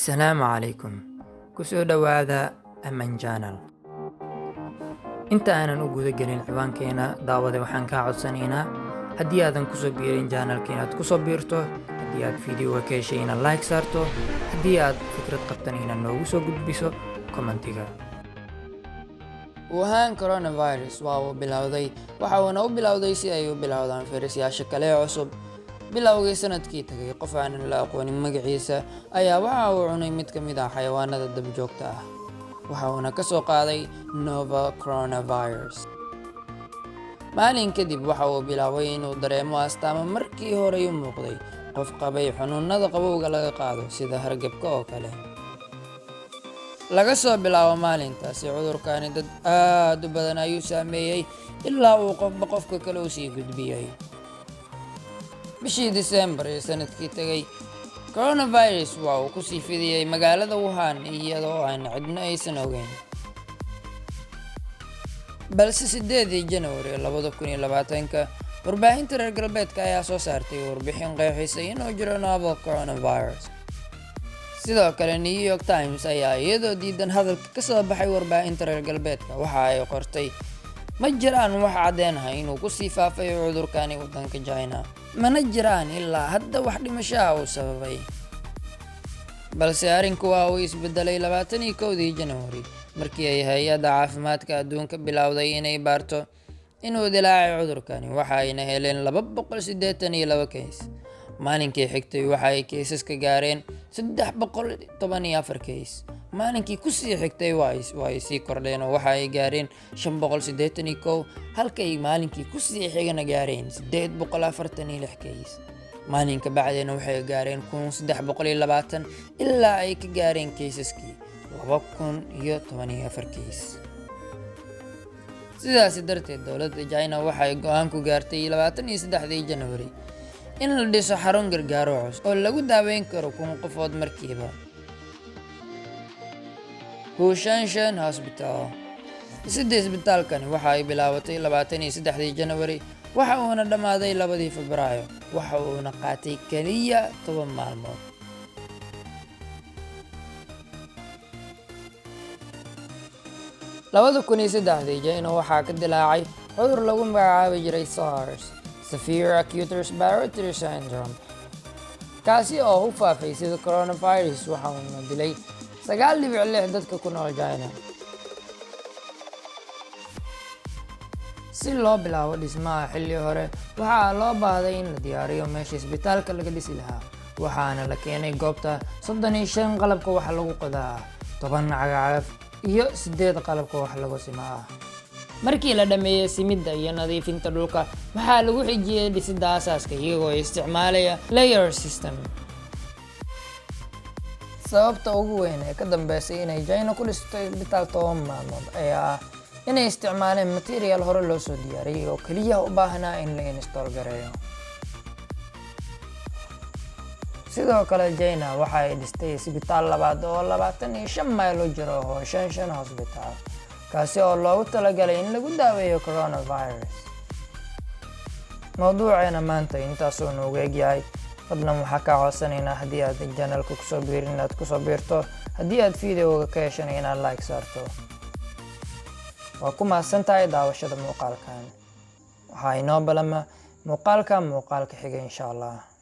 Assalaamu calaykum. Ku soo dhawaada Aman Channel. Inta aanan u guda gelin ciwaankeena daawada waxaan kaa codsanaynaa haddii aadan ku soo biirin channelka inaad ku soo biirto, haddii aad fiidiyoga ka heshay inaad like saarto, haddii aad fikrad qabtan inaad noogu soo gudbiso commentiga. Wuhan coronavirus waa uu bilowday waxa uuna u bilowday si ay u bilowdaan fayrasyasha kale ee cusub. bilowgii sanadkii tagay qof aanan la aqoonin magaciisa ayaa waxa uu cunay mid ka mid ah xayawaanada dabjoogta ah, waxa uuna ka soo qaaday novel coronavirus. maalin kadib waxa uu bilaabay inuu dareemo astaamo markii hore u muuqday qof qabay xanuunada qabowga laga qaado sida hargabka oo kale. laga soo bilaabo maalintaasi cudurkaani dad aad u badan ayuu saameeyey ilaa uu qofba qofka kale u sii gudbiyey. bishii December ee sanadkii tagay coronavirus waa uu ku sii fidiyey magaalada Wuhan iyadoo aan cidna aysan ogeyn. balse 8 January 2020 warbaahinta reer galbeedka ayaa soo saartay warbixin qeexisay inuu jiro novel coronavirus. sidoo kale New York Times ayaa iyadoo diidan hadalka ka soo baxay warbaahinta reer galbeedka waxa ay qortay ma jiraan wax caddeyn ah inuu ku sii faafay cudurkani waddanka China, mana jiraan ilaa hadda wax dhimasho ah uu sababay. balse arrinku waa uu isbedelay 21 January markii ay hay'adda caafimaadka adduunka bilowday inay baarto inuu dilaacay cudurkani, waxa ayna heleen 282 keys. maalinkii xigtay waxa ay kaysaska gaareen 314 keys. maalinkii ku sii xigtay waa ay sii kordheen oo waxa ay gaareen 581, halka ay maalinkii ku sii xigana gaareen 846 keys. maalinka bacdina waxay gaareen 1320 ilaa ay ka gaareen kaysaskii 2014 keys. sidaas darteed dowladda China waxay go'aan ku gaartay 23 January in la dhiso xarun gargaar cusub oo lagu daaweyn karo 1,000 qofood markiiba. Huangshan Hospital. isbitaalkani waxa ay bilaabatay 23 January waxa uuna dhammaaday 2 Febraayo, waxa uuna qaatay kaliya 10 maalmood. China waxaa ka dilaacay cudur lagu magacaabi jiray SARS, Severe Acute Respiratory Syndrome, kaasi oo u faafay sida coronavirus waxa uuna dilay 9.6 dadka ku nool China. si loo bilaabo dhismaha xilli hore waxaa loo baahday in la diyaariyo meesha isbitaalka laga dhisi lahaa, waxaana la keenay goobta 35 qalabka wax lagu qodaa, 10 cagaf iyo 8 qalabka wax lagu simaa. markii la dhameeyay simidda iyo nadiifinta dhulka waxaa lagu xijiyay dhisidda aasaaska iyagoo isticmaalaya layer system. sababta ugu weyn ee ka dambeysay inay China ku dhisto isbitaal 10 maalmood ayaa ah inay isticmaaleen material hore loo soo diyaariyay oo kaliya u baahnaa in la install gareeyo. sidoo kale China waxa ay dhistay isbitaal labaad oo 25 mayl u jiro Huangshan Hospital, kaasi oo loogu talagalay in lagu daaweeyo coronavirus. mawduuceena maanta intaasoo noogu egyahay. fadlan waxaa kaa codsanaynaa haddii aad channelka ku soo biirin inaad ku soo biirto, haddii aad fiidiyoga ka heshan inaad like saarto. waa ku mahadsantahay daawashada muuqaalkan. waxaa inoo balama muuqaalka xiga insha Allah.